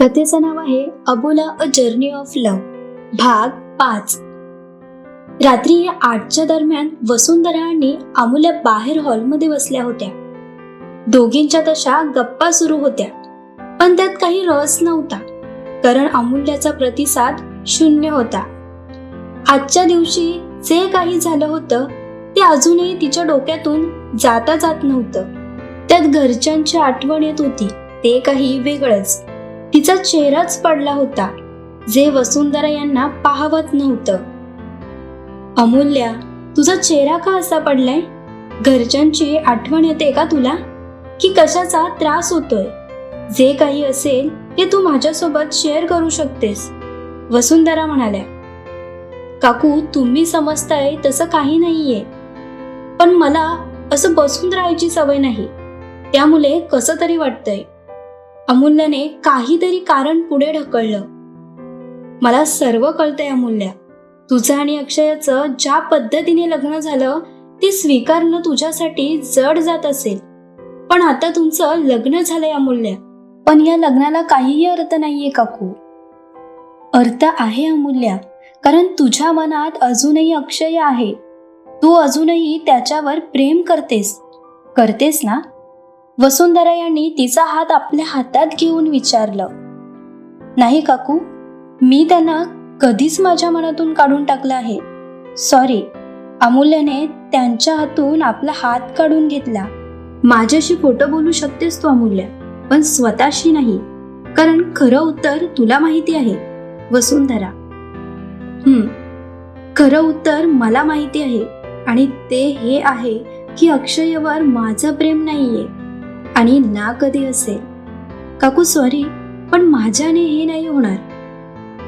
कथेचं नाव आहे अबोला a journey of love, भाग 5. रात्री 8च्या दरम्यान वसुंधरा आणि अमूल्या बाहेर हॉलमध्ये बसल्या होत्या. दोघींच्या तशा गप्पा सुरू होत्या, पण त्यात काही रस नव्हता, कारण अमूल्याचा प्रतिसाद शून्य होता. आजच्या दिवशी जे काही झालं होतं ते अजूनही तिच्या डोक्यातून जात नव्हतं. त्यात घरच्यांची आठवण येत होती, ते काही वेगळंच. तिचा चेहराच पडला होता, जे वसुंधरा यांना पाहवत नव्हतं. अमूल्या, तुझा चेहरा का असा पडलाय? घरच्यांची आठवण येते का तुला, की कशाचा त्रास होतोय? जे काही असेल ते तू माझ्यासोबत शेअर करू शकतेस, वसुंधरा म्हणाल्या. काकू, तुम्ही समजताय तसं काही नाहीये, पण मला असं बसून राहायची सवय नाही, त्यामुळे कसं तरी वाटतंय. अमूल्याने काहीतरी कारण पुढे ढकललं. मला सर्व कळतंय अमूल्या. तुझं आणि अक्षयाचं ज्या पद्धतीने लग्न झालं ते स्वीकारणं तुझ्यासाठी जड जात असेल, पण आता तुमचं लग्न झालंय अमूल्या. पण या लग्नाला काहीही अर्थ नाहीये काकू. अर्थ आहे अमूल्या, कारण तुझ्या मनात अजूनही अक्षय आहे. तू अजूनही त्याच्यावर प्रेम करतेस ना? वसुंधरा यांनी तिचा हात आपल्या हातात घेऊन विचारलं. नाही काकू, मी त्यांना कधीच माझ्या मनातून काढून टाकलं आहे. सॉरी. अमूल्याने त्यांच्या हातून आपला हात काढून घेतला. माझ्याशी खोटं बोलू शकतेस तू अमूल्या, पण स्वतःशी नाही, कारण खरं उत्तर तुला माहिती आहे वसुंधरा. खरं उत्तर मला माहिती आहे, आणि ते हे आहे की अक्षयवर माझं प्रेम नाहीये आणि ना कधी असेल. काकू सॉरी, पण माझ्याने हे नाही होणार.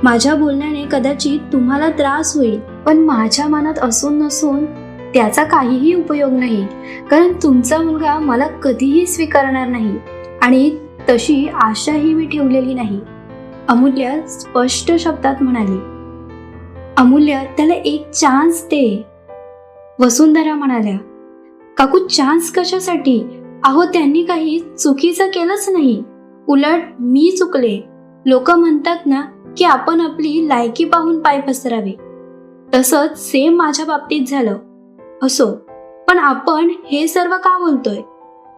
माझ्या बोलण्याने कदाचित तुम्हाला त्रास होईल, पण माझ्या मनात असून नसून त्याचा काहीही उपयोग नाही, कारण तुमचा मुलगा मला कधीही स्वीकारणार नाही, आणि तशी आशाही मी ठेवलेली नाही, अमूल्या स्पष्ट शब्दात म्हणाली. अमूल्या, त्याला एक चान्स दे, वसुंधरा म्हणाल्या. काकू, चान्स कशासाठी? अहो, त्यांनी काही चुकीचं केलंच नाही, उलट मी चुकले. लोक म्हणतात ना की आपण आपली लायकी पाहून पाय पसरावे, तसंच सेम माझ्या बाबतीत झालं. असो, पण आपण हे सर्व का बोलतोय?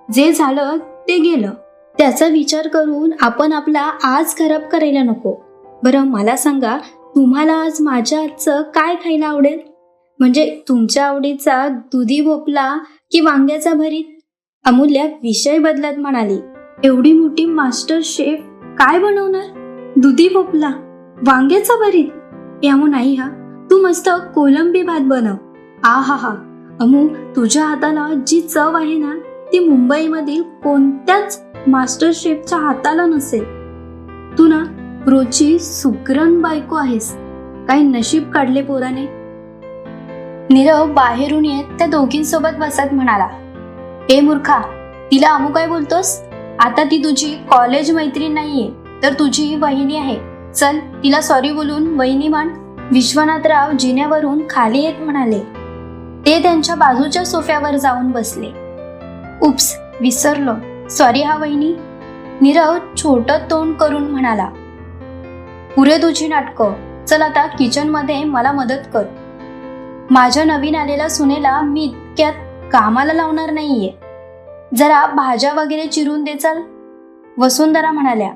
जे झालं ते गेलं, त्याचा विचार करून आपण आपला आज खराब करायला नको. बरं मला सांगा, तुम्हाला आज माझ्या हातचं काय खायला आवडेल? म्हणजे तुमच्या आवडीचा दुधी भोपळा की वांग्याचा भरीत? अमूल्या विषय बदलत म्हणाली. एवढी मोठी मास्टर शेफ काय बनवणार? दुधी भोपळा, वांग्याचा भरीत? यामू नाही हा, तू मस्त कोलंबी भात बनव. हा अमू, तुझ्या हाताला जी चव आहे ना, ती मुंबईमधील कोणत्याच मास्टर शेफच्या हाताला नसेल. तू ना रोजची सुगरण बायको आहेस. काही नशीब काढले पोराने. नीरव बाहेरून येत त्या दोघींसोबत बसत म्हणाला. हे मूर्खा, तिला अमू काय बोलतोस? आता ती तुझी कॉलेज मैत्रीण नाहीये, तर तुझी वहिनी आहे. चल, तिला सॉरी बोलून वहिनी मान. विश्वनाथराव जिन्यावरून खाली येत म्हणाले. ते त्यांच्या बाजूच्या सोफ्यावर जाऊन बसले. उप्स, विसरलो. सॉरी हा वहिनी, नीरव छोटं तोंड करून म्हणाला. पुरे तुझी नाटकं. चल आता किचन मध्ये मला मदत कर. माझ्या नवीन आलेल्या सुनेला मी इतक्यात कामाला लावणार नाहीये. जरा भाज्या वगैरे चिरून दे चल, वसुंधरा म्हणाल्या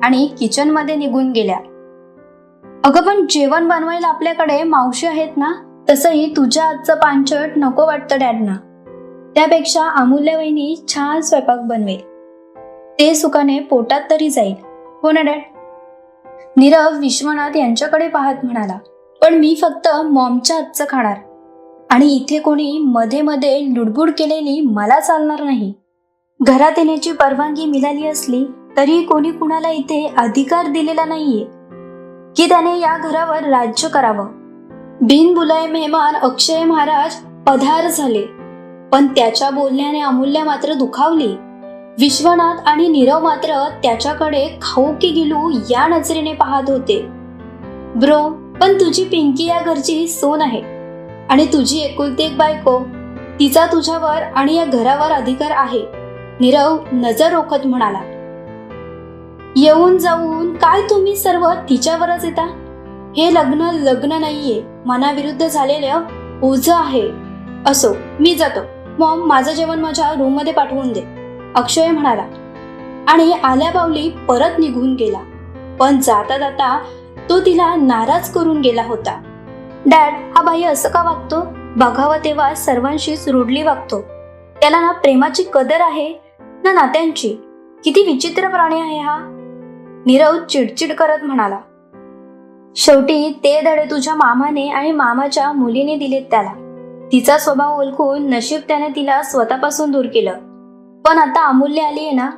आणि किचन मध्ये निघून गेल्या. अगं, पण जेवण बनवायला आपल्याकडे मावशी आहेत ना, तसंही तुझ्या हातचं पांचट नको वाटतं डॅडना. त्यापेक्षा अमूल्य वहिनी छान स्वयंपाक बनवेल, ते सुखाने पोटात तरी जाईल. हो ना डॅड? नीरव विश्वनाथ यांच्याकडे पाहत म्हणाला. पण मी फक्त मॉमच्या हातचं खाणार, आणि इथे कोणी मध्ये मध्ये लुडबुड केलेली मला चालणार नाही. घरात येण्याची परवानगी मिळाली असली तरी कोणी कुणाला इथे अधिकार दिलेला नाहीये की त्याने या घरावर राज्य करावं. बिनबुलाए मेहमान अक्षय महाराज पधार झाले, पण त्याच्या बोलण्याने अमूल्या मात्र दुखावली. विश्वनाथ आणि नीरव मात्र त्याच्याकडे खाऊ की गिलू या नजरेने पाहत होते. ब्रो, पण तुझी पिंकी या घरची सोन आहे, आणि तुझी एकुलती एक बायको, तिचा तुझ्यावर आणि या घरावर अधिकार आहे, नीरव नजर रोखत म्हणाला. येऊन जाऊन काय तुम्ही सर्व तिच्यावरच येता? हे लग्न लग्न नाहीये, मनाविरुद्ध झालेलं ओझं आहे. असो, मी जातो. मॉम, माझं जेवण माझ्या रूममध्ये पाठवून दे, अक्षय म्हणाला आणि आल्या पावली परत निघून गेला. पण जाता जाता तो तिला नाराज करून गेला होता. डॅड, हा बाई असं का वागतो? बघावं तेव्हा सर्वांशीच रूडली वागतो. त्याला ना प्रेमाची कदर आहे ना नात्यांची. किती विचित्र प्राणी आहे हा, नीरव चिडचिड करत म्हणाला. शेवटी ते धडे तुझ्या मामाने आणि मामाच्या मुलीने दिलेत त्याला. तिचा स्वभाव ओळखून नशीब त्याने तिला स्वतःपासून दूर केलं. पण आता अमूल्य आली आहे ना,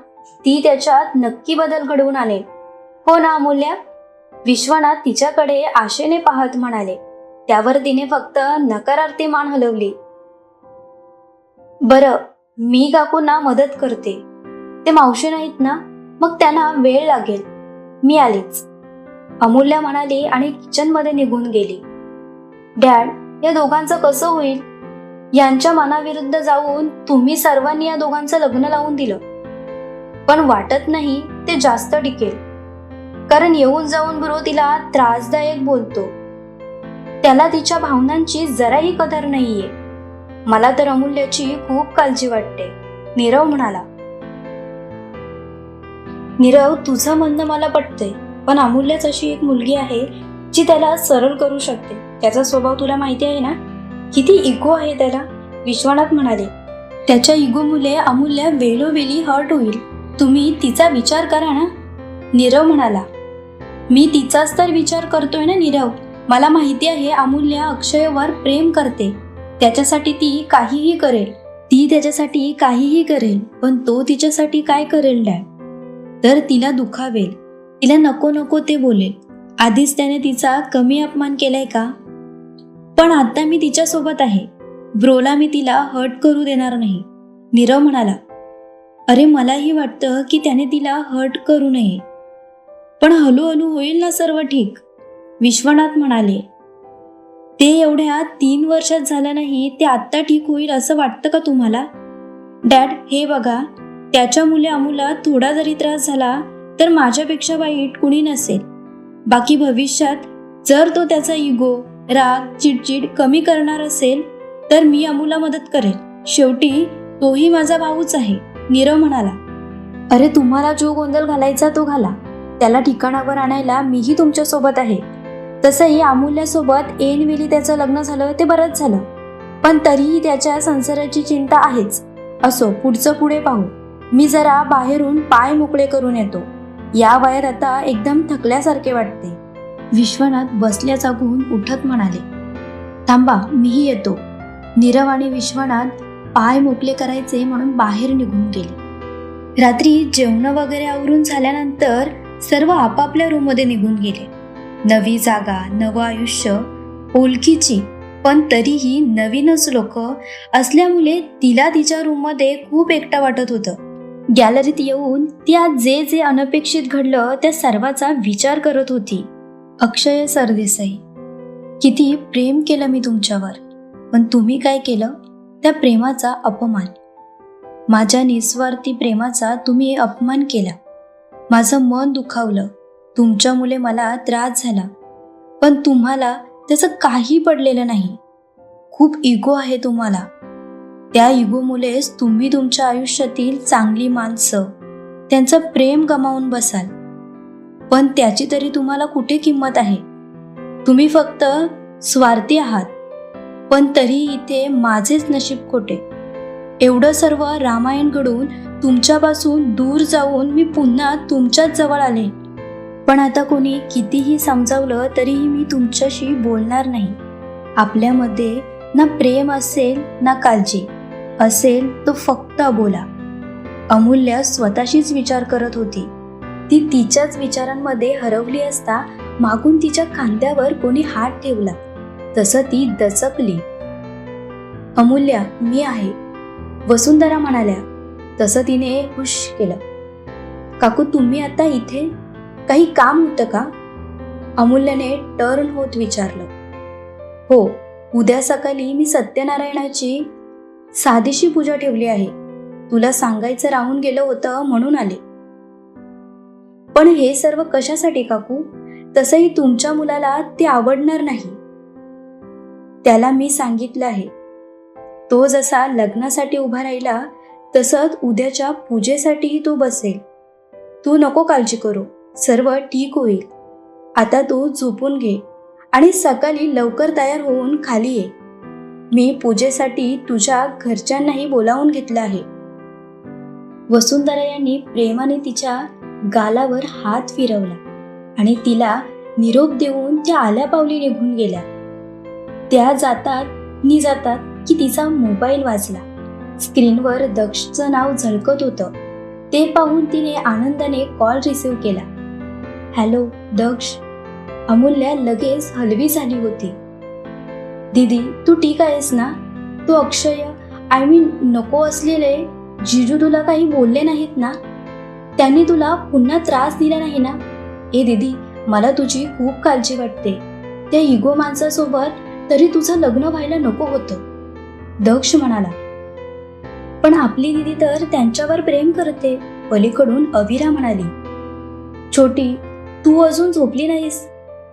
ती त्याच्यात नक्की बदल घडवून आणेल. हो ना अमूल्य? विश्वनाथ तिच्याकडे आशेने पाहत म्हणाले. त्यावर तिने फक्त नकारार्थी मान हलवली. बरं, मी काकूंना मदत करते. ते मावशी नाहीत ना, मग त्यांना वेळ लागेल. मी आलीच, अमूल्य म्हणाली आणि किचनमध्ये निघून गेली. डॅड, या दोघांचं कसं होईल? यांच्या मनाविरुद्ध जाऊन तुम्ही सर्वांनी या दोघांचं लग्न लावून दिलं. पण वाटत नाही ते जास्त टिकेल, कारण येऊन जाऊन ब्रो तिला त्रासदायक बोलतो. त्याला तिच्या भावनांची जराही कदर नाहीये. मला तर अमूल्याची खूप काळजी वाटते, नीरव म्हणाला. नीरव, तुझं म्हणणं मला पटतंय, पण अमूल्याच अशी एक मुलगी आहे जी त्याला सरळ करू शकते. त्याचा स्वभाव तुला माहिती आहे ना, किती इगो आहे त्याला, विश्वनाथ म्हणाले. त्याच्या इगो मुले अमूल्य वेळोवेळी हर्ट होईल. तुम्ही तिचा विचार करा ना, नीरव म्हणाला. मी तिचाच तर विचार करतोय ना नीरव. मला माहिती आहे अमूल्य अक्षयवर प्रेम करते. त्याच्यासाठी ती काहीही करेल. त्याच्यासाठी काहीही करेल. पण तो तिच्यासाठी काय करेल डॅड? तर तिला दुखावेल, तिला नको नको ते बोलेल. आधीच त्याने तिचा कमी अपमान केलाय का? पण आता मी तिच्यासोबत आहे. ब्रोला मी तिला हर्ट करू देणार नाही, नीरव म्हणाला. अरे, मलाही वाटतं की त्याने तिला हर्ट करू नये, पण हळूहळू होईल ना सर्व ठीक, विश्वनाथ म्हणाले. ते एवढ्या 3 वर्षात झालं नाही, ते आत्ता ठीक होईल असं वाटतं का तुम्हाला? डॅड, हे बघा, त्याच्यामुळे अमूला थोडा जरी त्रास झाला तर माझ्यापेक्षा वाईट कुणी नसेल. बाकी भविष्यात जर तो त्याचा इगो, राग, चिडचिड कमी करणार असेल तर मी अमूला मदत करेल. शेवटी तोही माझा भाऊच आहे, नीरव म्हणाला. अरे, तुम्हाला जो गोंधळ घालायचा तो घाला. त्याला ठिकाणावर आणायला मीही तुमच्या सोबत आहे. तसंही अमूल्यासोबत ऐनवेळी त्याचं लग्न झालं ते बरंच झालं, पण तरीही त्याच्या संसाराची चिंता आहेच. असो, पुढचं पुढे पाहू. मी जरा बाहेरून पाय मोकळे करून येतो. या वयात आता एकदम थकल्यासारखे वाटते, विश्वनाथ बसल्या जागून उठत म्हणाले. थांबा, मीही येतो. नीरव आणि विश्वनाथ पाय मोकळे करायचे म्हणून बाहेर निघून गेले. रात्री जेवण वगैरे आवरून झाल्यानंतर सर्व आपापल्या रूममध्ये निघून गेले. नवी जागा, नवं आयुष्य, ओळखीची पण तरीही नवीनच लोक असल्यामुळे तिला तिच्या रूममध्ये खूप एकटा वाटत होतं. गॅलरीत येऊन ती आज जे जे अनपेक्षित घडलं त्या सर्वाचा विचार करत होती. अक्षय सरदेसाई, किती प्रेम केलं मी तुमच्यावर, पण तुम्ही काय केलं? त्या प्रेमाचा अपमान. माझ्या निस्वार्थी प्रेमाचा तुम्ही अपमान केला. माझं मन दुखावलं. तुमच्यामुळे मला त्रास झाला, पण तुम्हाला त्याचं काही पडलेलं नाही. खूप इगो आहे तुम्हाला. त्या इगोमुळेच तुम्ही तुमच्या आयुष्यातील चांगली माणसं, त्यांचं प्रेम गमावून बसाल. पण त्याची तरी तुम्हाला कुठे किंमत आहे? तुम्ही फक्त स्वार्थी आहात. पण तरी इथे माझेच नशीब खोटे. एवढं सर्व रामायण घडून तुमच्यापासून दूर जाऊन मी पुन्हा तुमच्याच जवळ आले. पण आता कोणी कितीही समजावलं तरीही मी तुमच्याशी बोलणार नाही. आपल्यामध्ये ना प्रेम असेल ना काळजी असेल, तो फक्त बोला. अमूल्य स्वतःशीच विचार करत होती. ती तिच्याच विचारांमध्ये हरवली असता मागून तिच्या खांद्यावर कोणी हात ठेवला तसं ती दचकली. अमूल्या, मी आहे, वसुंधरा म्हणाल्या. तसं तिने हुश केलं. काकू, तुम्ही आता इथे? काही काम होतं का? अमूल्याने टर्न होत विचारलं. हो, उद्या सकाळी मी सत्यनारायणाची साधीशी पूजा ठेवली आहे. तुला सांगायचं राहून गेलं होतं म्हणून आले. पण हे सर्व कशासाठी काकू? तसंही तुमच्या मुलाला ते आवडणार नाही. त्याला मी सांगितलं आहे, तो जसा लग्नासाठी उभा राहिला तसंच उद्याच्या पूजेसाठीही तो बसेल. तू नको काळजी करू, सर्व ठीक होईल. आता तू झोपून घे आणि सकाळी लवकर तयार होऊन खाली ये. मी पूजेसाठी तुझ्या घरच्यांनाही बोलावून घेतलं आहे. वसुंधरा यांनी प्रेमाने तिच्या गालावर हात फिरवला आणि तिला निरोप देऊन त्या आल्या पावली निघून गेल्या. त्या जातात की तिचा मोबाईल वाजला. स्क्रीनवर दक्षचं नाव झळकत होतं. ते पाहून तिने आनंदाने कॉल रिसीव्ह केला. हॅलो दक्ष. अमूल्या लगेच हलवी झाली होती. दीदी तू ठीक आहेस ना? तो अक्षय नको असलेले जिजू तुला काही बोलले नाहीत ना? त्यांनी तुला पुन्हा त्रास दिला नाही ना? ए दीदी, मला तुझी खूप काळजी वाटते. त्या इगो माणसासोबत तरी तुझं लग्न व्हायला नको होतं. दक्ष म्हणाला. पण आपली दीदी तर त्यांच्यावर प्रेम करते. पलीकडून अविरा म्हणाली. छोटी, तू अजून झोपली नाहीस?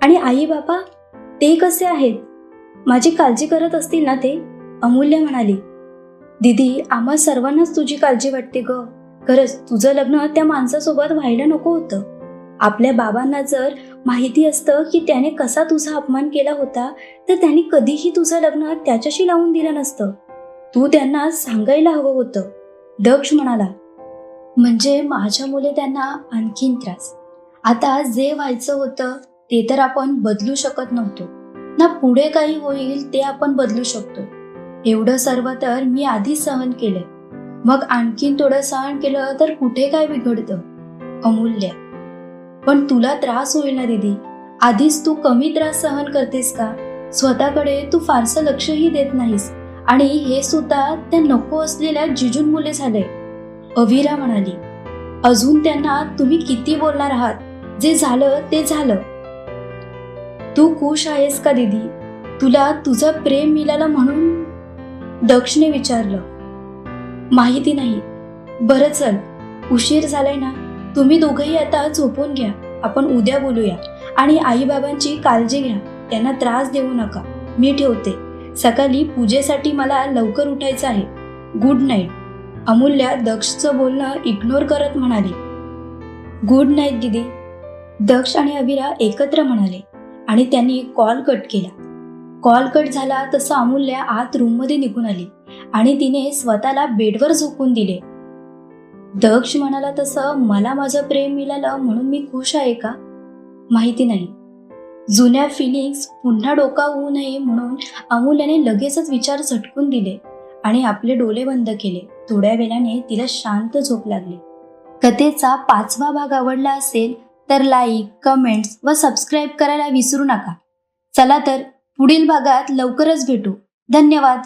आणि आई बाबा ते कसे आहेत? माझी काळजी करत असतील ना ते? अमूल्य म्हणाली. दीदी, आम्हा सर्वांनाच तुझी काळजी वाटते ग. खरंच तुझं लग्न त्या माणसासोबत व्हायला नको होतं. आपल्या बाबांना जर माहिती असतं की त्याने कसा तुझा अपमान केला होता तर त्यांनी कधीही तुझं लग्न त्याच्याशी लावून दिलं नसतं. तू त्यांना सांगायला हवं होतं. दक्ष म्हणाला. म्हणजे माझ्यामुळे त्यांना आणखीन त्रास. आता जे व्हायचं होतं ते तर आपण बदलू शकत नव्हतो ना. पुढे काही होईल ते आपण बदलू शकतो. एवढं सर्व तर मी आधी सहन केलंय. मग आणखीन थोडं सहन केलं तर कुठे काय बिघडतं? अमूल्य, पण तुला त्रास होईल ना दीदी. आधीच तू कमी त्रास सहन करतेस का? स्वतःकडे तू फारसं लक्षही देत नाहीस. आणि हे सुद्धा त्या नको असलेल्या जिजूंमुळे झालंय. अविरा म्हणाली. अजून त्यांना तुम्ही किती बोलणार आहात? जे झालं ते झालं. तू खुश आहेस का दीदी? तुला तुझं प्रेम मिळालं म्हणून? दक्षने विचारलं. माहिती नाही. बरं चल, उशीर झालाय ना. तुम्ही दोघंही आता झोपून घ्या. आपण उद्या बोलूया. आणि आई बाबांची काळजी घ्या. त्यांना त्रास देऊ नका. मी ठेवते. सकाळी पूजेसाठी मला लवकर उठायचं आहे. Good night. अमूल्या दक्षचं बोलणं इग्नोर करत म्हणाली. गुड नाईट दीदी. दक्ष आणि अविरा एकत्र म्हणाले आणि त्यांनी कॉल कट केला. कॉल कट झाला तसं अमूल्या आत रूममध्ये निघून आली आणि तिने स्वतःला बेडवर झोकून दिले. दक्ष म्हणाला तसं मला माझं प्रेम मिळालं म्हणून मी खुश आहे का? माहिती नाही. जुन्या फिलिंग्स पुन्हा डोकावू नये म्हणून अमूल्याने लगेचच विचार झटकून दिले आणि आपले डोळे बंद केले. थोड्या वेळाने तिला शांत झोप लागली. कथेचा 5वा भाग आवडला असेल तर लाईक, कमेंट्स व सबस्क्राईब करायला विसरू नका. चला तर पुढील भागात लवकरच भेटू. धन्यवाद.